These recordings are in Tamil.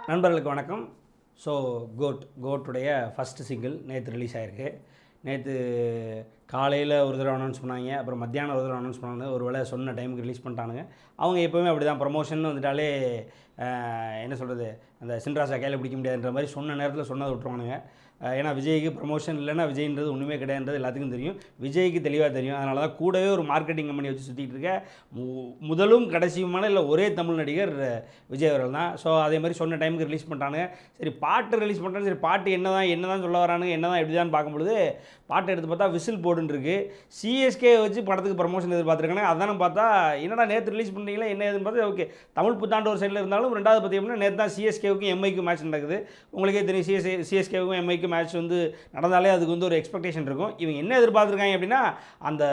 நண்பர்களுக்கு வணக்கம். ஸோ கோட்டுடைய ஃபஸ்ட்டு சிங்கிள் நேற்று ரிலீஸ் ஆகிருக்கு. நேற்று காலையில் ஒரு தடவை அனௌன்ஸ் பண்ணாங்க, அப்புறம் மத்தியானம் ஒரு தடவை அனௌன்ஸ் பண்ணாங்க. ஒரு வேளை சொன்ன டைமுக்கு ரிலீஸ் பண்ணிட்டானுங்க. அவங்க எப்போவுமே அப்படி தான், ப்ரமோஷன் வந்துட்டாலே என்ன சொல்கிறது, அந்த சின்ராசா கையில் பிடிக்க முடியாதுன்ற மாதிரி சொன்ன நேரத்தில் சொன்னதை விட்டுருவானுங்க. ஏன்னா விஜய்க்கு ப்ரமோஷன் இல்லைன்னா விஜய்ன்றது ஒன்றுமே கிடையாதுன்றது எல்லாத்துக்கும் தெரியும். விஜய்க்கு தெளிவாக தெரியும். அதனால தான் கூடவே ஒரு மார்க்கெட்டிங் கம்பெனி வச்சு சுற்றிட்டு இருக்க முதலும் கடைசியுமான இல்லை ஒரே தமிழ் நடிகர் விஜய் அவர்கள் தான். ஸோ அதே மாதிரி சொன்ன டைமுக்கு ரிலீஸ் பண்ணிட்டானுங்க. சரி பாட்டு ரிலீஸ் பண்ணுறாங்க, சரி பாட்டு என்ன தான் சொல்ல வரானுங்க, என்ன தான் எப்படி தான் பார்க்கும்பொழுது பாட்டு எடுத்து பார்த்தா விசில் போடுன்னு இருக்குது. சிஎஸ்கே வச்சு படத்துக்கு ப்ரமோஷன் எதிர்பார்த்துருக்காங்க. அதானே பார்த்தா என்னடா நேற்று ரிலீஸ் பண்ணுறீங்களா என்ன ஏதுன்னு பார்த்தா ஓகே தமிழ் புத்தாண்டு ஒரு சைடில் இருந்தாலும் ரெண்டாவது பார்த்தீங்கன்னா நேற்று தான் சிஎஸ்கேவுக்கும் எம்ஐக்கும் மேட்ச் நடக்குது. உங்களுக்கே தெரியும், சிஎஸ்கேவுக்கும் எம்ஐக்கும் மேட்ச் வந்து நடந்தாலே அதுக்கு வந்து ஒரு எக்ஸ்பெக்டேஷன் இருக்கும். இவங்க என்ன எதிர்பார்த்துருக்காங்க அப்படின்னா, அந்த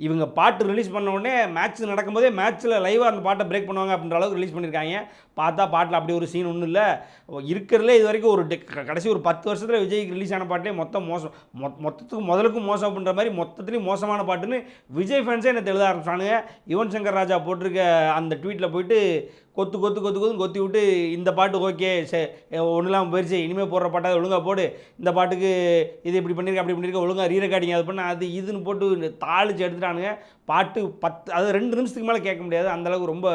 இவங்க பாட்டு ரிலீஸ் பண்ண உடனே மேட்ச் நடக்கும்போதே மேட்ச்சில் லைவாக அந்த பாட்டை பிரேக் பண்ணுவாங்க அப்படின்ற அளவுக்கு ரிலீஸ் பண்ணியிருக்காங்க. பார்த்தா பாட்டில் அப்படி ஒரு சீன் ஒன்றும் இல்லை. இருக்கிறதுலே இது வரைக்கும் ஒரு கடைசி ஒரு 10 வருஷத்தில் விஜய்க்கு ரிலீஸ் ஆன பாட்டிலே மொத்தத்துக்கு முதலுக்கும் மோசம் அப்படின்ற மாதிரி மொத்தத்துலேயும் மோசமான பாட்டுன்னு விஜய் ஃபேன்ஸே என்ன எழுத ஆரம்பிச்சானுங்க. யுவன் சங்கர் ராஜா போட்டிருக்க அந்த ட்வீட்டில் போயிட்டு கொத்தி விட்டு இந்த பாட்டு ஓகே ஒன்றும் இல்லாமல் போயிடுச்சு, இனிமேல் போடுற பாட்டாக ஒழுங்காக போடு, இந்த பாட்டுக்கு இது இப்படி பண்ணியிருக்க அப்படி பண்ணியிருக்க, ஒழுங்காக ரீரெக்கார்டிங் அது பண்ண அது இதுன்னு போட்டு தாளித்து எடுத்துட்டானுங்க. பாட்டு 10 அது 2 நிமிஷத்துக்கு மேலே கேட்க முடியாது. அந்தளவுக்கு ரொம்ப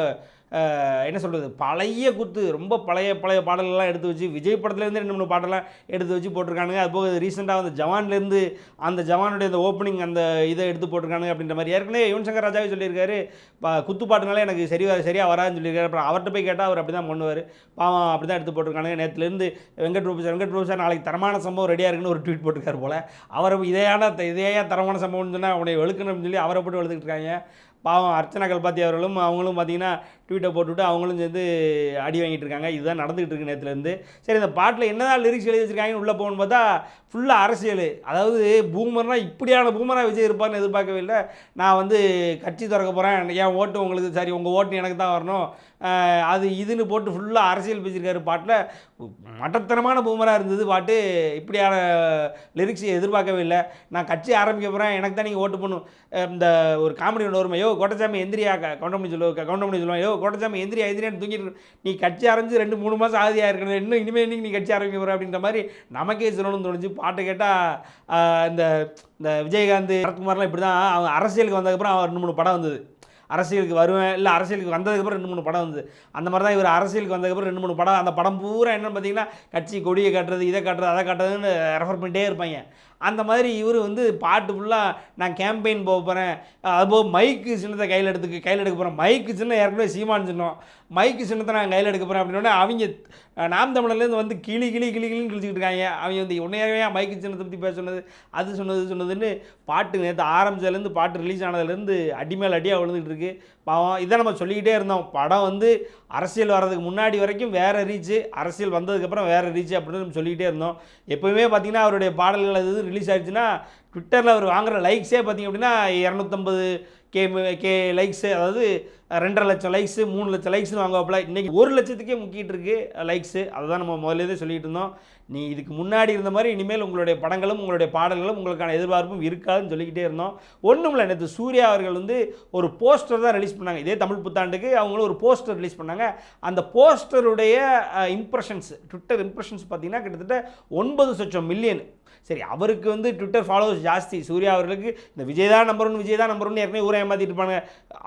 என்ன சொல்கிறது, பழைய குத்து, ரொம்ப பழைய பாடல்கள்லாம் எடுத்து வச்சு விஜய் படத்துலேருந்து 2-3 பாட்டெல்லாம் எடுத்து வச்சு போட்டிருக்கானுங்க. அதுபோக ரீசெண்டாக அந்த ஜவான்லேருந்து அந்த ஜவானுடைய அந்த ஓப்பனிங் அந்த இதை எடுத்து போட்டிருக்கானுங்க அப்படின்ற மாதிரி. ஏற்கனவே யுவன் சங்கர் ராஜாவே சொல்லியிருக்காரு, குத்து பாட்டுனாலே எனக்கு சரியாக வராதுன்னு சொல்லியிருக்காரு. அப்புறம் அவர்கிட்ட போய் கேட்டால் அவர் அப்படி தான் பண்ணுவார். பாவம் அப்படி தான் எடுத்து போட்டிருக்கானுங்க. நேற்றுலேருந்து வெங்கட் பிரபு சார் நாளைக்கு தரமான சம்பவம் ரெடியாக இருக்குன்னு ஒரு ட்வீட் போட்டிருக்காரு போல். அவரை இதையா தரமான சம்பவம்னு சொன்னால் அவனை வெளுக்கணும்னு சொல்லி அவரை போட்டு வெளுத்துக்கிட்டு இருக்காங்க. பாவம் அர்ச்சனா கல்பாத்தி அவங்களும் பார்த்தீங்கன்னா ட்வீட்டை போட்டுவிட்டு அவங்களும் சேர்ந்து அடி வாங்கிட்டு இருக்காங்க. இதுதான் நடந்துகிட்டு இருக்கு நேற்றுலேருந்து. சரி, இந்த பாட்டில் என்னதான் லிரிக்ஸ் எழுதி வச்சிருக்காங்கன்னு உள்ளே போகணுன்னு பார்த்தா ஃபுல்லாக அரசியல். அதாவது பூமர்னால் இப்படியான பூமராக விஜய் இருப்பார்னு எதிர்பார்க்கவே இல்லை. நான் வந்து கட்சி திறக்க போகிறேன், என் ஓட்டு உங்களுக்கு சரி, உங்கள் ஓட்டு எனக்கு தான் வரணும், அது இதுன்னு போட்டு ஃபுல்லாக அரசியல் பேசியிருக்காரு. பாட்டில் மட்டத்தனமான பூமராக இருந்தது பாட்டு. இப்படியான லிரிக்ஸ் எதிர்பார்க்கவே இல்லை. நான் கட்சி ஆரம்பிக்க போகிறேன், எனக்கு தான் நீங்கள் ஓட்டு பண்ணும். இந்த ஒரு காமெடி ஒன்று வருமா, யோ கோட்டசாமி எந்திரியா கவுண்டமணி சொல்லுவாங்க, யோ கோட்டசாமி எந்திரியான்னு தூங்கிட்டு நீ கட்சி ஆரம்பிச்சு 2-3 மாதம் ஆதியாக இருக்கணும், இன்னும் இனிமேல் நீ கட்சி ஆரம்பிக்க போகிற அப்படின்ற மாதிரி நமக்கே சொல்லணும்னு தோணுச்சு. பாட்டு கேட்டால் இந்த விஜயகாந்த் சரத்குமார்லாம் இப்படி தான். அவங்க அரசியலுக்கு வந்ததுக்கப்புறம் அவர் 2-3 படம் வந்தது. அரசியலுக்கு வருவேன் இல்லை அரசியலுக்கு வந்ததுக்கப்புறம் 2-3 படம் வந்தது. அந்த மாதிரி தான் இவர் அரசியலுக்கு வந்ததுக்கப்புறம் 2-3 படம். அந்த படம் பூரா என்னென்னு பார்த்தீங்கன்னா கட்சி கொடியை காட்டுறது, இதை காட்டுறது, அதை காட்டுறதுன்னு ரெஃபர் பண்ணிட்டே இருப்பாங்க. அந்த மாதிரி இவர் வந்து பாட்டு ஃபுல்லாக நான் கேம்பெயின் போக போகிறேன், அதுபோக மைக்கு சின்னத்தை கையில் எடுக்க போகிறேன். மைக்கு சின்னம் ஏற்கனவே சீமான் சின்னம், மைக்கு சின்னத்தை நான் கையில் எடுக்க போகிறேன் அப்படின்னோடனே அவங்க நாம் தமிழர்லேருந்து வந்து கிளின்னு கிழிச்சிக்கிட்டு இருக்காங்க. அவங்க வந்து உன்னையாவே மைக்கு சின்னத்தை பற்றி பேச சொன்னதுன்னு பாட்டு நேற்று ஆரம்பிச்சதுலேருந்து பாட்டு ரிலீஸ் ஆனதுலேருந்து அடி மேல் அடியாக விழுந்துகிட்டு இருக்கு. பாவம் இதை நம்ம சொல்லிக்கிட்டே இருந்தோம். படம் வந்து அரசியல் வர்றதுக்கு முன்னாடி வரைக்கும் வேறு ரீச்சு, அரசியல் வந்ததுக்கப்புறம் வேறு ரீச்சு அப்படின்னு நம்ம சொல்லிக்கிட்டே இருந்தோம். எப்போவுமே பார்த்திங்கன்னா அவருடைய பாடல்கள் அது ரிலீஸ் ஆகிடுச்சுன்னா ட்விட்டரில் அவர் வாங்குகிற லைக்ஸே பார்த்திங்க அப்படின்னா 250K லைக்ஸு, அதாவது 2.5 லட்சம் லைக்ஸு, 3 லட்சம் லைக்ஸ்னு வாங்குவாப்பில். இன்றைக்கி 1 லட்சத்துக்கே முக்கிட்டு இருக்கு லைக்ஸு. அதுதான் நம்ம முதலேருந்தே சொல்லிகிட்டு இருந்தோம். நீ இதுக்கு முன்னாடி இருந்த மாதிரி இனிமேல் உங்களுடைய படங்களும் உங்களுடைய பாடல்களும் உங்களுக்கான எதிர்பார்ப்பும் இருக்காதுன்னு சொல்லிக்கிட்டே இருந்தோம். ஒன்றும் இல்லை, நேற்று சூர்யா அவர்கள் வந்து ஒரு போஸ்டர் தான் ரிலீஸ் பண்ணாங்க. இதே தமிழ் புத்தாண்டுக்கு அவங்களும் ஒரு போஸ்டர் ரிலீஸ் பண்ணாங்க. அந்த போஸ்டருடைய ட்விட்டர் இம்ப்ரெஷன்ஸ் பார்த்திங்கன்னா கிட்டத்தட்ட 9 மில்லியன். சரி, அவருக்கு வந்து ட்விட்டர் ஃபாலோவர்ஸ் ஜாஸ்தி. சூர்யா அவர்களுக்கு இந்த விஜய் தான் நம்பர் 1 ஏற்கனவே ஊரை ஏமாற்றிட்டு இருப்பாங்க.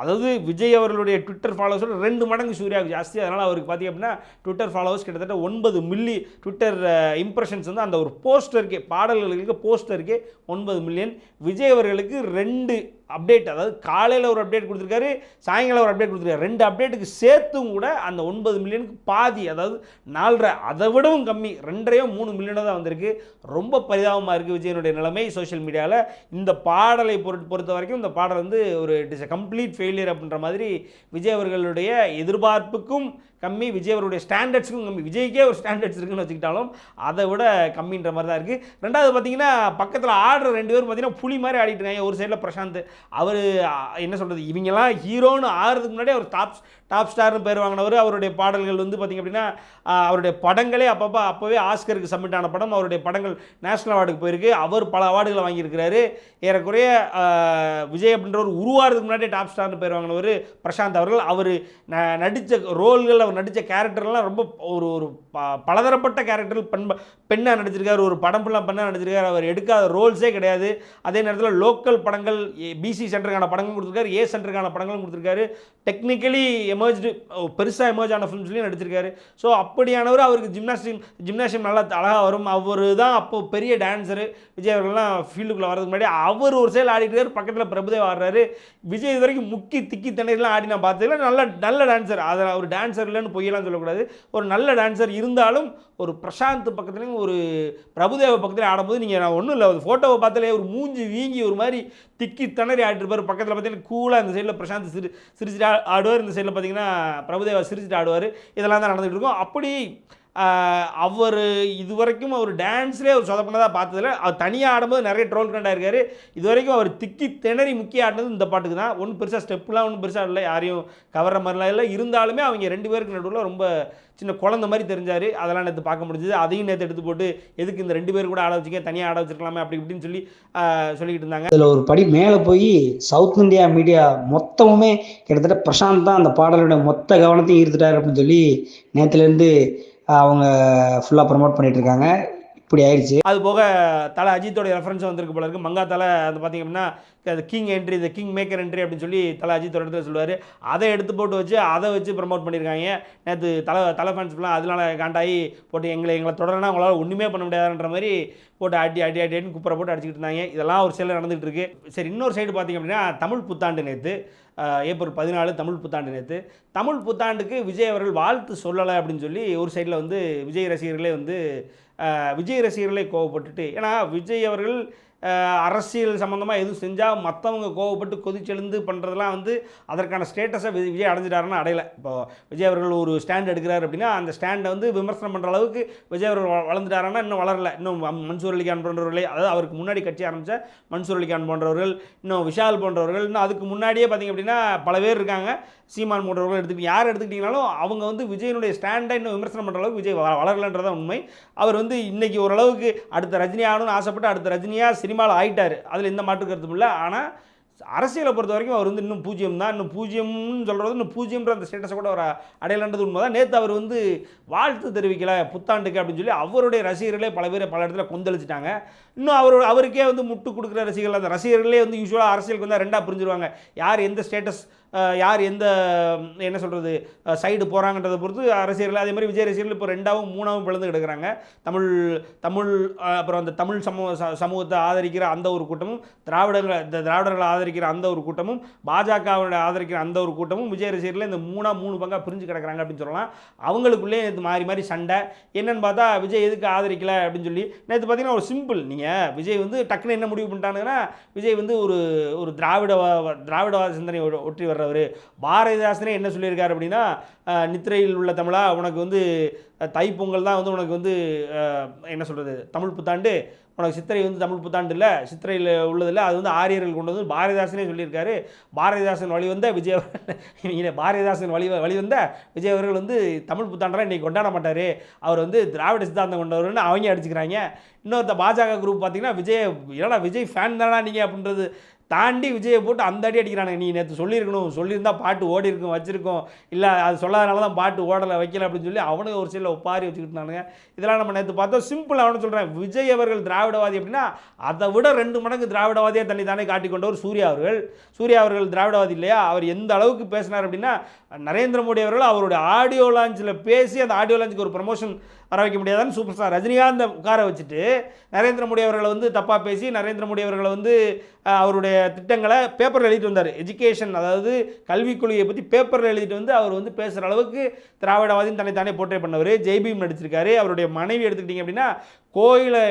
அதாவது விஜய் அவர்களுடைய ட்விட்டர் ஃபாலோவர்ஸோட 2 மடங்கு சூர்யாவுக்கு ஜாஸ்தி. அதனால் அவருக்கு பார்த்திங்க அப்படின்னா ட்விட்டர் ஃபாலோவர்ஸ் கிட்டத்தட்ட 9 மில்லியன். ட்விட்டர் இம்ப்ரெஷன்ஸ் வந்து அந்த ஒரு போஸ்டருக்கே, பாடல்களுக்கு போஸ்டருக்கே 9 மில்லியன். விஜய் அவர்களுக்கு 2 அப்டேட், அதாவது காலையில் ஒரு அப்டேட் கொடுத்துருக்காரு, சாயங்காலம் ஒரு அப்டேட் கொடுத்துருக்காரு. 2 அப்டேட்டுக்கு சேர்த்தும் கூட அந்த 9 மில்லியனுக்கு பாதி, அதாவது 4.5, அதை விடவும் கம்மி, 2.3 மில்லியனோ தான் வந்திருக்கு. ரொம்ப பரிதாபமாக இருக்குது விஜயனுடைய நிலைமை சோஷியல் மீடியாவில். இந்த பாடலை பொறுத்த வரைக்கும் இந்த பாடல் வந்து it is a complete failure அப்படின்ற மாதிரி விஜய் அவர்களுடைய எதிர்பார்ப்புக்கும் கம்மி, விஜய் அவருடைய ஸ்டாண்டர்ட்ஸுக்கும் கம்மி. விஜய்க்கே ஒரு ஸ்டாண்டர்ட்ஸ் இருக்குன்னு வச்சுக்கிட்டாலும் அதை விட கம்மின்ற மாதிரி தான் இருக்குது. ரெண்டாவது பார்த்தீங்கன்னா பக்கத்தில் ஆடுற 2 பேரும் பார்த்தீங்கன்னா புலி மாதிரி ஆடிட்டு இருக்காங்க. ஒரு சைடில் பிரசாந்த், அவர் என்ன சொல்கிறது, இவங்கெல்லாம் ஹீரோன்னு ஆகிறதுக்கு முன்னாடி அவர் டாப் ஸ்டார்னு பேர் வாங்கினவர். அவருடைய பாடல்கள் வந்து பார்த்திங்க அப்படின்னா அவருடைய படங்களே அப்போவே ஆஸ்கருக்கு சப்மிட் ஆன படம். அவருடைய படங்கள் நேஷனல் அவார்டுக்கு போயிருக்கு. அவர் பல அவார்டுகளை வாங்கியிருக்கிறாரு. ஏறக்குறைய விஜய் அப்படின்ற ஒரு உருவாகிறதுக்கு முன்னாடி டாப் ஸ்டார்னு பேர் வாங்கினவர் பிரசாந்த் அவர்கள். அவர் நடித்த ரோல்கள் அவர் அவர் நடித்த கேரக்டர்லாம் ரொம்ப ஒரு ஒரு பலதரப்பட்ட கேரக்டர் பெண்ணாக நடிச்சிருக்காரு, ஒரு படம் ஃபுல்லாக பெண்ணாக நடிச்சிருக்காரு. அவர் எடுக்காத ரோல்ஸே கிடையாது. அதே நேரத்தில் லோக்கல் படங்கள் பிசி சென்டருக்கான படங்களும் கொடுத்துருக்காரு, ஏ சென்டருக்கான படங்களும் கொடுத்துருக்காரு. டெக்னிக்கலி எமர்ஜ்டு பெருசாக எமர்ஜ் ஆன ஃபிலிம்ஸ்லையும் நடிச்சிருக்காரு. ஸோ அப்படியானவர் அவருக்கு ஜிம்னாசியம் நல்லா அழகாக வரும். அவர் தான் அப்போது பெரிய டான்ஸரு. விஜய் அவர்கள்லாம் ஃபீல்டுக்குள்ளே வரதுக்கு முன்னாடி அவர் ஒரு சைடு ஆடிட்டு இருக்காரு, பக்கத்தில் பிரபுதேவா ஆடுறாரு. விஜய் இது வரைக்கும் முக்கி திக்கி தண்ணீர்லாம் ஆடி நான் பார்த்ததில்ல. நல்ல டான்ஸர். அதை ஒரு டான்ஸர் இல்லைன்னு பொய்யெல்லாம் சொல்லக்கூடாது. ஒரு நல்ல டான்ஸர் இருந்தாலும் ஒரு பிரசாந்த் பக்கத்துலேயும் ஒரு பிரபுதேவ பக்கத்துலேயும் ஆடும்போது நீங்கள் நான் ஒன்றும் இல்லை, ஃபோட்டோவை பார்த்தாலே ஒரு மூஞ்சி வீங்கி ஒரு மாதிரி திக்கி திணறி ஆடிட்டுருப்பார். பக்கத்தில் பார்த்தீங்கன்னா கூலாக இந்த சைடில் பிரசாந்த் சிரிச்சுட்டு ஆடுவார், இந்த சைடில் பார்த்தீங்கன்னா பிரபுதேவா சிரிச்சுட்டு ஆடுவார். இதெல்லாம் தான் நடந்துகிட்டு இருக்கும். அப்படி அவர் இது வரைக்கும் அவர் டான்ஸ்லேயே ஒரு சொதப்பினதாக பார்த்ததில்ல. அவர் தனியாக ஆடும்போது நிறைய ட்ரோல் கண்டாக இருக்கார். இது வரைக்கும் அவர் திக்கி திணறி முக்கிய ஆடினது இந்த பாட்டுக்கு தான். ஒன்றும் பெருசாக ஸ்டெப்லாம் ஒன்றும் பெருசாக இல்லை, யாரையும் கவர்ற மாதிரிலாம் இல்லை. இருந்தாலுமே அவங்க 2 பேருக்கு நடுவில் ரொம்ப சின்ன குழந்தை மாதிரி தெரிஞ்சார். அதெல்லாம் நேற்று பார்க்க முடிஞ்சது. அதையும் நேற்று எடுத்து போட்டு எதுக்கு இந்த 2 பேர் கூட ஆட வச்சுக்க, தனியாக ஆட வச்சுருக்கலாமே அப்படி இப்படின்னு சொல்லிக்கிட்டு இருந்தாங்க. இதில் ஒரு படி மேலே போய் சவுத் இந்தியா மீடியா மொத்தமுமே கிட்டத்தட்ட பிரசாந்த் தான் அந்த பாடலோட மொத்த கவனத்தையும் ஈர்த்துட்டார் அப்படின்னு சொல்லி நேற்றுலேருந்து அவங்க ஃபுல்லாக ப்ரமோட் பண்ணிட்டு இருக்காங்க. இப்படி ஆயிடுச்சு. அது போக தலை அஜித்தோட ரெஃபரன்ஸ் வந்திருக்கு போல இருக்குது. மங்கா தலை அது பார்த்திங்க அப்படின்னா king entry, the king maker entry அப்படின்னு சொல்லி தலை அஜித்தோட இடத்துல சொல்லுவார். அதை எடுத்து போட்டு வச்சு அதை வச்சு ப்ரமோட் பண்ணியிருக்காங்க. நேற்று தலை ஃபேன்ஸ்லாம் அதனால காண்டாகி போட்டு எங்களை தொடரனா உங்களால் ஒன்றுமே பண்ண முடியாதுன்ற மாதிரி போட்டு அடின்னு குப்பரை போட்டு அடிச்சுக்கிட்டு இருந்தாங்க. இதெல்லாம் ஒரு சைடில் நடந்துகிட்டு இருக்கு. சரி, இன்னொரு சைடு பார்த்திங்க அப்படின்னா தமிழ் புத்தாண்டு நேற்று ஏப்ரல் 14 தமிழ் புத்தாண்டு நேற்று. தமிழ் புத்தாண்டுக்கு விஜய் அவர்கள் வாழ்த்து சொல்லலை அப்படின்னு சொல்லி ஒரு சைடில் வந்து விஜய் ரசிகர்களே கோவப்பட்டுட்டு, ஏன்னா விஜய் அவர்கள் அரசியல் சம்மந்தமாக எதுவும் செஞ்சால் மற்றவங்க கோவப்பட்டு கொதிச்செழுந்து பண்ணுறதெல்லாம் வந்து அதற்கான ஸ்டேட்டஸை விஜய் அடைஞ்சிட்டாருன்னு அடையலை. இப்போ விஜய் அவர்கள் ஒரு ஸ்டாண்ட் எடுக்கிறார் அப்படின்னா அந்த ஸ்டாண்டை வந்து விமர்சனம் பண்ணுற அளவுக்கு விஜய் அவர்கள் வளர்ந்துட்டாருன்னா இன்னும் வளரலை. இன்னும் மன்சூர் அலிகான் போன்றவர்களே, அதாவது அவருக்கு முன்னாடி கட்சி ஆரம்பித்த மன்சூர் அலிகான் போன்றவர்கள், இன்னும் விஷால் போன்றவர்கள், இன்னும் அதுக்கு முன்னாடியே பார்த்திங்க அப்படின்னா பல பேர் இருக்காங்க. சீமான் போன்றவர்கள் யார் எடுத்துக்கிட்டிங்கனாலும் அவங்க வந்து விஜயனுடைய ஸ்டாண்டை இன்னும் விமர்சனம் பண்ணுற அளவுக்கு விஜய் வளரலன்றதான் உண்மை. அவர் வந்து இன்றைக்கி ஓரளவுக்கு அடுத்த ரஜினி ஆகணும்னு ஆசைப்பட்டு அடுத்த ரஜினியாக சினிமாவில் ஆகிட்டார், அதில் எந்த மாற்று கருத்தும் இல்லை. ஆனால் அரசியலை பொறுத்த வரைக்கும் அவர் வந்து இன்னும் பூஜ்ஜியம் தான். இன்னும் பூஜ்ஜியம்னு சொல்கிறது, இன்னும் பூஜ்ஜியம்ன்ற அந்த ஸ்டேட்டஸை கூட அவர் அடையலன்றது உண்மை தான். நேற்று அவர் வந்து வாழ்த்து தெரிவிக்கலை புத்தாண்டுக்கு அப்படின்னு சொல்லி அவருடைய ரசிகர்களே பல பேர் பல இடத்துல கொந்தளிச்சிட்டாங்க. இன்னும் அவருக்கே வந்து முட்டு கொடுக்குற ரசிகர்கள், அந்த ரசிகர்களே வந்து யூஸ்வலாக அரசியலுக்கு வந்து 2ஆக பிரிஞ்சிருவாங்க. யார் எந்த ஸ்டேட்டஸ், யார் எந்த என்ன சொல்கிறது சைடு போகிறாங்கன்றதை பொறுத்து ரசிகர்கள். அதே மாதிரி விஜய் ரசிகர்கள் இப்போ 2ஆவும் 3ஆவும் பிளந்து கிடக்கிறாங்க. தமிழ் அப்புறம் அந்த தமிழ் சமூகத்தை ஆதரிக்கிற அந்த ஒரு கூட்டமும், திராவிடர்களை ஆதரிக்கிற அந்த ஒரு கூட்டமும், பாஜகவோட ஆதரிக்கிற அந்த ஒரு கூட்டமும் விஜய் ரசிகர்கள் இந்த 3 பங்காக பிரிஞ்சு கிடக்கிறாங்க அப்படின்னு சொல்லலாம். அவங்களுக்குள்ளே நேற்று மாறி சண்டை. என்னென்னு பார்த்தா விஜய் எதுக்கு ஆதரிக்கலை அப்படின்னு சொல்லி நேற்று பார்த்தீங்கன்னா ஒரு சிம்பிள். நீங்கள் விஜய் வந்து டக்குன்னு என்ன முடிவு பண்ணிட்டானுங்கன்னா, விஜய் வந்து ஒரு திராவிடவாத சிந்தனை ஒற்றி வர்றவர். பாரதிதாசனே என்ன சொல்லியிருக்காரு அப்படின்னா, நித்திரையில் உள்ள தமிழா உனக்கு வந்து தைப்பொங்கல் தான் வந்து உனக்கு வந்து என்ன சொல்கிறது தமிழ் புத்தாண்டு, உனக்கு சித்திரை வந்து தமிழ் புத்தாண்டு இல்லை, சித்திரையில் உள்ளதில்லை, அது வந்து ஆரியர்கள் கொண்டு வந்து பாரதிதாசனே சொல்லியிருக்காரு. பாரதிதாசன் வழிவந்த விஜய் பாரதிதாசன் வழிவந்த விஜய் அவர்கள் வந்து தமிழ் புத்தாண்டெல்லாம் இன்றைக்கி கொண்டாட மாட்டார், அவர் வந்து திராவிட சித்தாந்தம் கொண்டவர்னு அவங்க அடிச்சுக்கிறாங்க. இன்னொருத்த பாஜக குரூப் பார்த்திங்கன்னா விஜய் ஃபேன் தானா நீங்கள் அப்படின்றது தாண்டி விஜயை போட்டு அந்த அடி அடிக்கிறானுங்க. நீ நேற்று சொல்லியிருந்தா பாட்டு ஓடி இருக்கும் வச்சுருக்கோம், இல்லை அது சொல்லாதனால தான் பாட்டு ஓடலை வைக்கல அப்படின்னு சொல்லி அவனுக்கு ஒரு சைடில் ஒப்பாரி வச்சுக்கிட்டானுங்க. இதெல்லாம் நம்ம நேற்று பார்த்தோம். சிம்பிள் அவனு சொல்கிறேன், விஜய் அவர்கள் திராவிடவாதி அப்படின்னா அதை விட 2 மடங்கு திராவிடவாதியாக தன்னை தானே காட்டிக்கொண்டவர் சூர்யா அவர்கள் திராவிடவாதி இல்லையா? அவர் எந்த அளவுக்கு பேசினார் அப்படின்னா, நரேந்திர மோடி அவர்கள் அவருடைய ஆடியோ லான்ச்சில் பேசி அந்த ஆடியோ லான்ச்சுக்கு ஒரு ப்ரமோஷன் வர வைக்க முடியாதான்னு சூப்பர் ஸ்டார் ரஜினிகாந்த் உட்கார வச்சுட்டு நரேந்திர மோடி அவர்களை வந்து தப்பாக பேசி நரேந்திர மோடி அவர்களை வந்து அவருடைய திட்டங்களை பேப்பரில் எழுதிட்டு வந்தார். எஜுகேஷன், அதாவது கல்விக் கொள்கையை பற்றி பேப்பரில் எழுதிட்டு வந்து அவர் வந்து பேசுகிற அளவுக்கு திராவிடவாதின்னு தன்னை போர்ட்ரே பண்ணவர். ஜெய்பீம் நடிச்சிருக்காரு. அவருடைய மனைவி எடுத்துக்கிட்டிங்க அப்படின்னா கோயிலை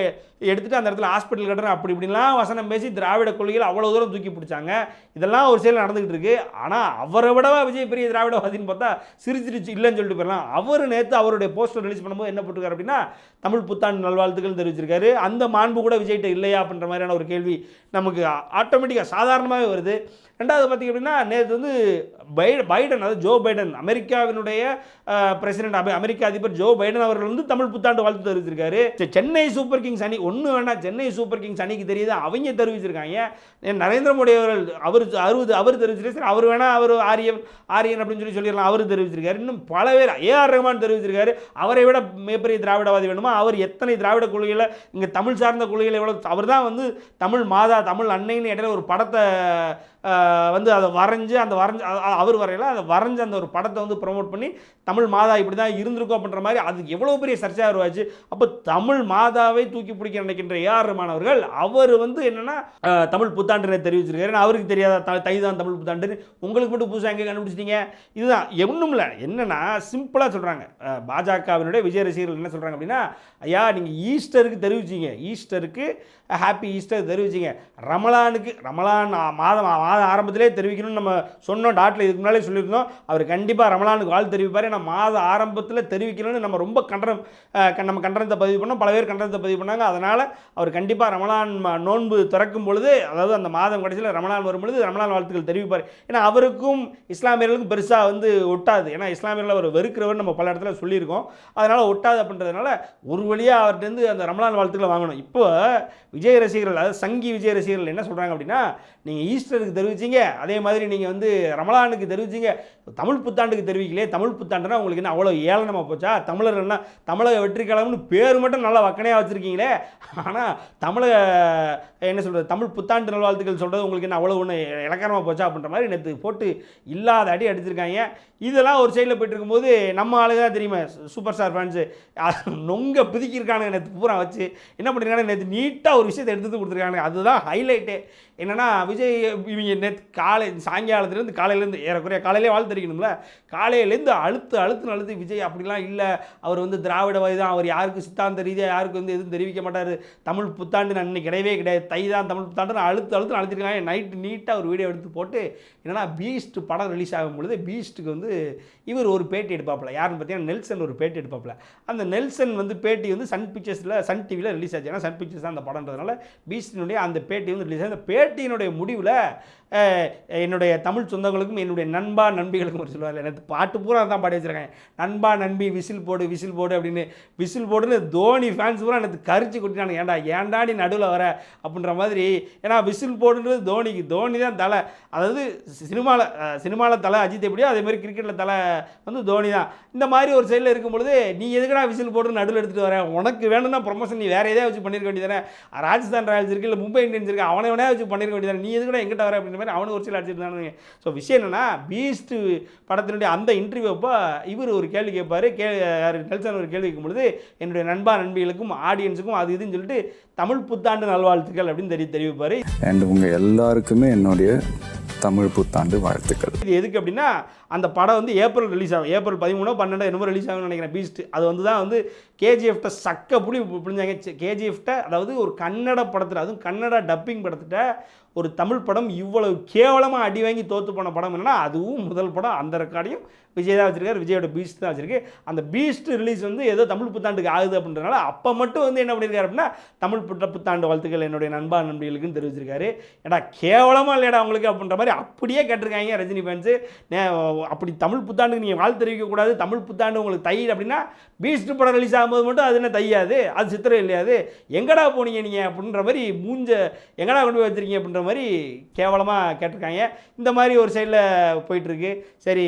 எடுத்துகிட்டு அந்த இடத்துல ஹாஸ்பிட்டல் கட்டுறேன் அப்படி இப்படின்லாம் வசனம் பேசி திராவிட கொள்கையில் அவ்வளோ தூரம் தூக்கி பிடிச்சாங்க. இதெல்லாம் ஒரு செயல் நடந்துக்கிட்டு இருக்குது. ஆனால் அவரை விடவா விஜய் பெரிய திராவிடவாதின்னு பார்த்தா சிரிச்சிருச்சு இல்லைன்னு சொல்லிட்டு போயிடலாம். அவர் நேற்று அவருடைய போஸ்டர் ரிலீஸ் பண்ணும்போது என்ன போட்டிருக்காரு அப்படின்னா, தமிழ் புத்தாண்டு நல்வாழ்த்துக்கள் தெரிவிச்சிருக்காரு. அந்த மாண்பு கூட விஜய்கிட்ட இல்லையா அப்படின்ற மாதிரியான ஒரு கேள்வி நமக்கு ஆட்டோமேட்டிக்காக சாதாரணமாகவே வருது. ரெண்டாவது பார்த்திங்க அப்படின்னா, நேற்று வந்து பைடன், அதாவது ஜோ பைடன், அமெரிக்காவினுடைய பிரசிடென்ட், அமெரிக்க அதிபர் ஜோ பைடன் அவர்கள் வந்து தமிழ் புத்தாண்டு வாழ்த்து தெரிவிச்சிருக்காரு. சென்னை சூப்பர் கிங்ஸ் அணி ஒன்று வேணா, சென்னை சூப்பர் கிங்ஸ் அணிக்கு தெரியுது, அவங்க தெரிவிச்சிருக்காங்க. நரேந்திர மோடி அவர்கள் அவர் தெரிவிச்சிருக்காரு. அவர் வேணா அவர் ஆரியன் அப்படின்னு சொல்லிடலாம், அவர் தெரிவிச்சிருக்காரு. இன்னும் பல பேர், ஏஆர் ரஹ்மான் தெரிவிச்சிருக்காரு. அவரை விட மிகப்பெரிய திராவிடவாதி வேணுமா? அவர் எத்தனை திராவிட கொள்கைகளை, இங்கே தமிழ் சார்ந்த கொள்கைகளை எவ்வளோ, அவர் தான் வந்து தமிழ் மாதா, தமிழ் அன்னைன்னு இடையில ஒரு படத்தை வந்து அதை வரைஞ்சி, அவர் வரையில அதை வரைஞ்சி அந்த ஒரு படத்தை வந்து ப்ரொமோட் பண்ணி தமிழ் மாதா இப்படி தான் இருந்திருக்கும் அப்படின்ற மாதிரி அதுக்கு எவ்வளோ பெரிய சர்ச்சையாக உருவாச்சு. அப்போ தமிழ் மாதாவை தூக்கி பிடிக்க நினைக்கின்ற ஏஆர் ரஹ்மான் அவர்கள் அவர் வந்து என்னென்னா தமிழ் புத்தாண்டு தெரிவிச்சிருக்காரு. அவருக்கு தெரியாத தை தான் தமிழ் புத்தாண்டு, உங்களுக்கு மட்டும் புதுசாக எங்கே கண்டுபிடிச்சிட்டீங்க? இதுதான் ஒன்றும் இல்லை. என்னென்னா சிம்பிளாக சொல்கிறாங்க, பாஜகவினுடைய விஜய் ரசிகர்கள் என்ன சொல்கிறாங்க அப்படின்னா, ஐயா நீங்கள் ஈஸ்டருக்கு தெரிவிச்சிங்க, ஈஸ்டருக்கு ஹாப்பி ஈஸ்டர் தெரிவிச்சிங்க, ரமலான் மாதம் ஆரம்பத்திலே தெரிவிக்கணும்னு நம்ம சொன்னோம், டாட்டில் இதுக்கு முன்னாலே சொல்லியிருந்தோம். அவர் கண்டிப்பாக ரமலானுக்கு வாழ்த்து தெரிவிப்பார். ஏன்னா மாத ஆரம்பத்தில் தெரிவிக்கணும்னு நம்ம ரொம்ப நம்ம கண்டனத்தை பதிவு பண்ணோம், பல பேர் கண்டனத்தை பதிவு பண்ணாங்க. அதனால் அவர் கண்டிப்பாக ரமலான் நோன்பு திறக்கும் பொழுது, அதாவது அந்த மாதம் கடைசியில் ரமலான் வரும் பொழுது ரமலான் வாழ்த்துக்கள் தெரிவிப்பார். ஏன்னா அவருக்கும் இஸ்லாமியர்களுக்கும் பெருசாக வந்து ஒட்டாது. ஏன்னா இஸ்லாமியர்கள் அவர் வெறுக்கிறவர் நம்ம பல இடத்துல சொல்லியிருக்கோம். அதனால் ஒட்டாது அப்படின்றதுனால ஒரு வழியாக அவர்கிட்ட அந்த ரமலான் வாழ்த்துக்களை வாங்கணும். இப்போ விஜய் ரசிகர்கள், அதாவது சங்கி விஜய் ரசிகர்கள் என்ன சொல்கிறாங்க அப்படின்னா, நீங்கள் ஈஸ்டருக்கு தெரிவிச்சிங்க, அதே மாதிரி நீங்கள் வந்து ரமலானுக்கு தெரிவிச்சிங்க, தமிழ் புத்தாண்டுக்கு தெரிவிக்கலையே, தமிழ் புத்தாண்டுனா உங்களுக்கு என்ன அவ்வளோ ஏளனமாக போச்சா? தமிழர்கள்னா தமிழக வெற்றிக்கழகம்னு பேர் மட்டும் நல்லா வக்கனையாக வச்சுருக்கீங்களே, ஆனால் தமிழக என்ன சொல்கிறது, தமிழ் புத்தாண்டு நல்வாழ்த்துக்கள் சொல்கிறது உங்களுக்கு என்ன அவ்வளோ ஒன்று இலக்கணமாக போச்சா அப்படின்ற மாதிரி நேற்று போட்டு இல்லாத அடி அடிச்சிருக்காங்க. இதெல்லாம் ஒரு சைடில் போய்ட்டு இருக்கும்போது நம்ம ஆளுங்க தெரியுமா, சூப்பர் ஸ்டார் ஃபேன்ஸு நொங்க பிதிக்கிருக்கானுங்க. நேற்று பூரா வச்சு என்ன பண்ணிருக்காங்க, நேற்று நீட்டாக ஒரு விஷயத்தை எடுத்து கொடுத்துருக்காங்க. அதுதான் ஹைலைட்டே. என்னென்னா விஜய் இவங்க நேற்று சாயங்காலத்துலேருந்து காலையிலேருந்து ஏறக்குறைய காலையிலே வாழ்த்து தெரிவிக்கணும்ல, காலையிலேருந்து அழுத்து விஜய் அப்படிலாம் இல்லை, அவர் வந்து திராவிடவாதி தான், அவர் யாருக்கு சித்தாந்த ரீதியாக யாருக்கு வந்து எதுவும் தெரிவிக்க மாட்டார், தமிழ் புத்தாண்டு அன்னைக்கு கிடையவே கிடையாது, தை தான் தமிழ் புத்தாண்டு அழுத்திருக்காங்க. நைட்டு நீட்டாக ஒரு வீடியோ எடுத்து போட்டு என்னென்னா பீஸ்ட் படம் ரிலீஸ் ஆகும் பொழுது பீஸ்ட்டுக்கு வந்து இவர் ஒரு பேட்டி எடுப்பாப்புல. யாருன்னு பார்த்தீங்கன்னா நெல்சன் ஒரு பேட்டி எடுப்பாப்புல. அந்த நெல்சன் வந்து பேட்டி வந்து சன் டிவியில் ரிலீஸ் ஆச்சு. ஏன்னா சன் பிக்சர்ஸ் தான் அந்த படம்ன்றதுனால பீஸ்டினுடைய அந்த பேட்டி வந்து ரிலீஸ் ஆச்சு. அந்த பேட்டியினுடைய முடிவில் என்னுடைய தமிழ் சொந்தங்களுக்கும் என்னுடைய நண்பா நண்பிகளுக்கும் ஒரு சொல்லுவாங்க, எனக்கு பாட்டு பூரா தான் பாடி வச்சுருக்காங்க, நண்பா நண்பி விசில் போடு அப்படின்னு, விசில் போடுன்னு தோனி ஃபேன்ஸ் பூரா எனக்கு கரிச்சு கொட்டினாங்க, ஏன்டா நீ நடுவில் வர அப்படின்ற மாதிரி. ஏன்னா விசில் போடுன்றது தோனி தான் தலை. அதாவது சினிமாவில் தலை அஜித் எப்படியோ அதே மாதிரி கிரிக்கெட்டில் தலை வந்து தோனி தான். இந்த மாதிரி ஒரு சைடில் இருக்கும் பொழுது நீ எதுக்குடா விசில் போட்டு நடுவில் எடுத்துகிட்டு வர, உனக்கு வேணும்னா ப்ரொமோஷன் நீ வேறு எதாவது வச்சு பண்ணியிருக்க வேண்டியதானே, ராஜஸ்தான் ராயல்ஸ் இருக்குது இல்லை மும்பை இந்தியன்ஸ் இருக்குது, அவனை வேணா வச்சு பண்ணியிருக்க வேண்டியதானே, நீ எதுக்கூட எங்கிட்ட வர அப்படின்னு மாதிரி அவனுக்கு ஒரு சில அடிச்சிருந்தானுங்க. ஸோ விஷயம் என்னென்னா பீஸ்ட் படத்தினுடைய அந்த இன்டர்வியூ அப்போ இவர் ஒரு கேள்வி கேட்பார். நெல்சன் ஒரு கேள்வி கேட்கும் பொழுது என்னுடைய நண்பா நண்பிகளுக்கும் ஆடியன்ஸுக்கும் அது இதுன்னு சொல்லிட்டு தமிழ் புத்தாண்டு நல்வாழ்த்துக்கள் அப்படின்னு தெரிவிப்பார். அண்ட் உங்கள் எல்லாருக்குமே என்னுடைய தமிழ் புத்தாண்டு வாழ்த்துக்கள். இது எதுக்கு அப்படின்னா அந்த படம் வந்து ஏப்ரல் ரிலீஸ் ஆகும், ஏப்ரல் 13 12 என்னமோ ரிலீஸ் ஆகும்னு நினைக்கிறேன் பீஸ்ட். அது வந்து தான் வந்து கேஜிஎஃப்ட சக்க புளிஞ்சாங்க. கேஜிஎஃப்ட அதாவது ஒரு கன்னட படத்தில், அதுவும் கன்னட டப்பிங் படத்திட்ட ஒரு தமிழ் படம் இவ்வளவு கேவலமாக அடி வாங்கி தோற்று போன படம் என்னன்னா அதுவும் முதல் படம். அந்த ரெக்கார்டையும் விஜய் தான் வச்சிருக்காரு, விஜயோட பீஸ்ட் தான் வச்சிருக்கு. அந்த பீஸ்ட் ரிலீஸ் வந்து ஏதோ தமிழ் புத்தாண்டுக்கு ஆகுது அப்படின்றனால அப்போ மட்டும் வந்து என்ன பண்ணியிருக்காரு அப்படின்னா தமிழ் புத்தாண்டு வாழ்த்துக்கள் என்னுடைய நண்பா நண்பிகளுக்குன்னு தெரிவிச்சிருக்காரு. ஏடா கேவலமாக இல்லையடா அவங்களுக்கு அப்படின்ற மாதிரி அப்படியே கேட்டிருக்காங்க ரஜினி ஃபேன்ஸு. அப்படி தமிழ் புத்தாண்டுக்கு நீங்கள் வாழ்த்து தெரிவிக்கக்கூடாது, தமிழ் புத்தாண்டு உங்களுக்கு தை அப்படின்னா பீஸ்ட் படம் ரிலீஸ் ஆகும்போது மட்டும் அது என்ன தையாது, அது சித்திரம் இல்லையாது, எங்கடா போனீங்க நீங்கள் அப்படின்ற மாதிரி எங்கடா கொண்டு போய் வச்சுருக்கீங்க அப்படின்ற மாதிரி கேவலமாக கேட்டிருக்காங்க. இந்த மாதிரி ஒரு சைடில் போயிட்டுருக்கு. சரி,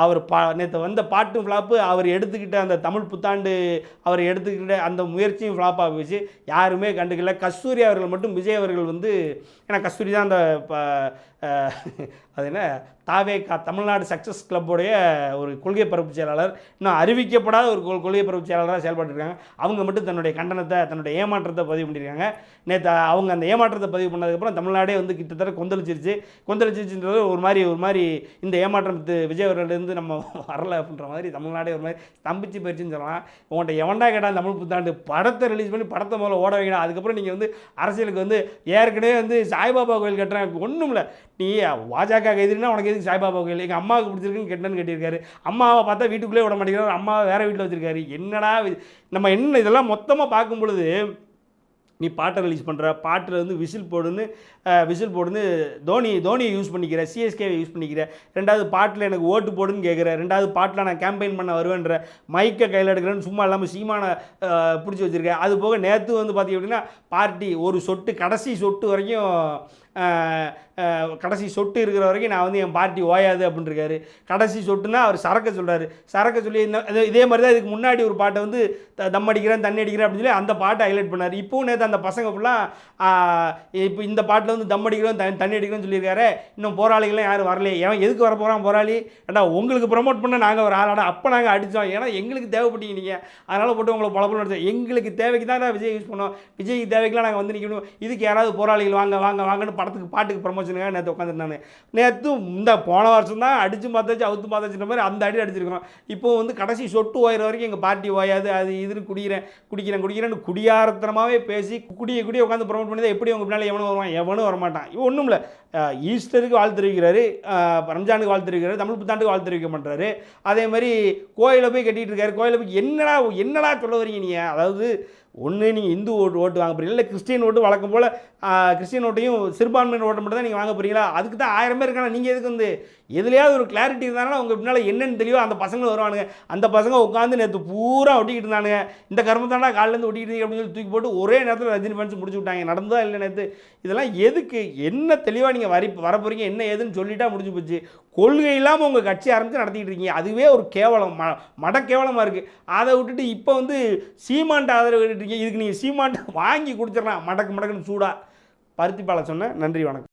அவர் நேற்று வந்த பாட்டு ஃப்ளாப்பு, அவர் எடுத்துக்கிட்ட அந்த தமிழ் புத்தாண்டு அவர் எடுத்துக்கிட்ட அந்த முயற்சியும் ஃப்ளாப்பாக போச்சு, யாருமே கண்டுக்கல. கஸ்தூரி அவர்கள் மட்டும் விஜய் அவர்கள் வந்து, ஏன்னா கஸ்தூரி தான் அந்த அது என்ன தாவேகா தமிழ்நாடு சக்ஸஸ் கிளப்போடைய ஒரு கொள்கை பரப்பு செயலாளர், இன்னும் அறிவிக்கப்படாத ஒரு கொள்கை பரப்பு செயலாளராக செயல்பட்டுருக்காங்க. அவங்க மட்டும் தன்னுடைய கண்டனத்தை, தன்னுடைய ஏமாற்றத்தை பதிவு பண்ணியிருக்காங்க. நேற்று அவங்க அந்த ஏமாற்றத்தை பதிவு பண்ணதுக்கப்புறம் தமிழ்நாடே வந்து கிட்டத்தட்ட கொந்தளிச்சிருச்சுன்றது ஒரு மாதிரி இந்த ஏமாற்றம் விஜய் அவர்களிருந்து நம்ம வரலை அப்படின்ற மாதிரி தமிழ்நாடே ஒரு மாதிரி ஸ்தம்பிச்சு போயிடுச்சுன்னு சொல்லலாம். உங்கள்கிட்ட எவன்டா கேட்டால் தமிழ் புத்தாண்டு படத்தை ரிலீஸ் பண்ணி படத்தை முதல்ல ஓட வைக்கணும், அதுக்கப்புறம் நீங்கள் வந்து அரசியலுக்கு வந்து ஏற்கனவே வந்து சாய்பாபா கோயில் கட்டுறேன், ஒன்றும் இல்லை, நீ பாஜக எதிரினா உனக்கு எதுக்கு சாய்பாபா கோயில், எங்கள் அம்மாவுக்கு பிடிச்சிருக்குன்னு கெட்டன்னு கட்டியிருக்காரு, அம்மாவை பார்த்தா வீட்டுக்குள்ளே விட மாட்டேங்கிறார், அம்மாவை வேறு வீட்டில் வச்சுருக்காரு. என்னடா நம்ம இதெல்லாம் மொத்தமாக பார்க்கும் பொழுது நீ பாட்டை ரிலீஸ் பண்ணுற, பாட்டில் வந்து விசில் போடுன்னு தோனியை யூஸ் பண்ணிக்கிற, சிஎஸ்கேவை யூஸ் பண்ணிக்கிற, ரெண்டாவது பாட்டில் எனக்கு ஓட்டு போடுன்னு கேட்குற, ரெண்டாவது பாட்டில் நான் கேம்பெயின் பண்ண வருவேன்ற, மைக்கை கையில் எடுக்கிறேன்னு சும்மா இல்லாமல் சீமானை பிடிச்சி வச்சுருக்கேன். அது போக நேற்று வந்து பார்த்திங்க அப்படின்னா பார்ட்டி ஒரு சொட்டு கடைசி சொட்டு வரைக்கும் கடைசி சொட்டு இருக்கிற வரைக்கும் நான் வந்து என் பார்ட்டி ஓயாது அப்படின்ட்டுருக்காரு. கடைசி சொட்டுனா அவர் சரக்கை சொல்கிறாரு. சரக்கை சொல்லி இதே மாதிரி தான் இதுக்கு முன்னாடி ஒரு பாட்டை வந்து தம் அடிக்கிறேன் தண்ணி அடிக்கிறேன் அப்படின்னு சொல்லி அந்த பாட்டை ஹைலைட் பண்ணார். இப்போவும் நேற்று அந்த பசங்க ஃபுல்லாக இப்போ இந்த பாட்டில் வந்து தம் அடிக்கிறோம் தண்ணி அடிக்கிறோன்னு சொல்லியிருக்காரு. இன்னும் போராளிகள்லாம் யாரும் வரலையே. ஏன் எதுக்கு வர போகிறான் போராளி? ஏன்னா உங்களுக்கு ப்ரமோட் பண்ண நாங்கள் ஒரு ஆளாடா அப்போ நாங்கள் அடித்தோம். ஏன்னா எங்களுக்கு தேவைப்பட்டீங்க நீங்கள், அதனால் போட்டு உங்களை பலப்படம் அடித்தோம். எங்களுக்கு தேவைக்கு தான் விஜய் யூஸ் பண்ணோம். விஜய்க்கு தேவைக்கெலாம் நாங்கள் வந்து நிற்கணும். இதுக்கு யாராவது போராளிகள் வாங்கன்னு பாட்டுக்கு ப்ரமோஷனுக்காக நேற்று உட்காந்துருந்தாங்க. நேற்று இந்த போன வருஷம் தான் அடித்து பார்த்தாச்சு அவுத்து பார்த்தாச்சுன்ற மாதிரி அந்த அடி அடிச்சிருக்கோம். இப்போது வந்து கடைசி சொட்டு ஓயிற வரைக்கும் எங்கள் பார்ட்டி ஓயாது, அது இதுன்னு குடிக்கிறேன்னு குடியாரத்தனமாகவே பேசி குடிய உட்காந்து ப்ரமோட் பண்ணி தான் எப்படி அவங்க பின்னால் எவனும் வரமாட்டான். இவன் ஒன்றும் இல்லை, ஈஸ்டருக்கு வாழ்த்து தெரிவிக்கிறாரு, ரம்ஜானுக்கு வாழ்த்து தெரிவிக்கிறாரு, தமிழ் புத்தாண்டுக்கு வாழ்த்து தெரிவிக்க மாட்டாரு. அதே மாதிரி கோயிலில் போய் கட்டிகிட்டு இருக்காரு. கோயிலில் போய் என்னடா சொல்ல வரீங்க நீங்கள்? அதாவது ஒன்று நீங்கள் இந்து ஓட்டு வாங்க போகிறீங்களா, இல்லை கிறிஸ்டின் ஓட்டு வழக்கம் போல் கிறிஸ்டின் ஓட்டையும் சிறுபான்மையின் ஓட்டை மட்டும் தான் நீங்கள் வாங்க போகிறீங்களா? அதுக்கு தான் 1000 பேர் இருக்காங்க. நீங்கள் எதுக்கு வந்து எதுலையாவது ஒரு கிளாரிட்டி இருந்தாங்கன்னா உங்கள் பின்னால் என்னென்னு தெளிவாக அந்த பசங்க வருவானுங்க. அந்த பசங்க உட்காந்து நேற்று பூரா ஒட்டிக்கிட்டு இருந்தானுங்க. இந்த கர்மத்தாண்டா காலிலேருந்து ஒட்டிக்கிட்டு அப்படின்னு சொல்லி தூக்கி போட்டு ஒரே நேரத்தில் ரஜினி ஃபேன்ஸ் முடிச்சு விட்டாங்க. நடந்ததா இல்லை நேற்று? இதெல்லாம் எதுக்கு? என்ன தெளிவாக நீங்கள் வர போகிறீங்க, என்ன ஏதுன்னு சொல்லிட்டா முடிஞ்சு போச்சு. கொள்கை இல்லாமல் உங்கள் கட்சி ஆரம்பித்து நடத்திக்கிட்டு இருக்கீங்க. அதுவே ஒரு கேவலம், கேவலமாக இருக்குது. அதை விட்டுட்டு இப்போ வந்து சீமான்ட்ட ஆதரவு கேட்டுருக்கீங்க. இதுக்கு நீங்கள் சீமான்ட்ட வாங்கி குடிச்சிடலாம் மடக்குன்னு சூடாக. பருத்திப்பாலை சொன்னேன். நன்றி, வணக்கம்.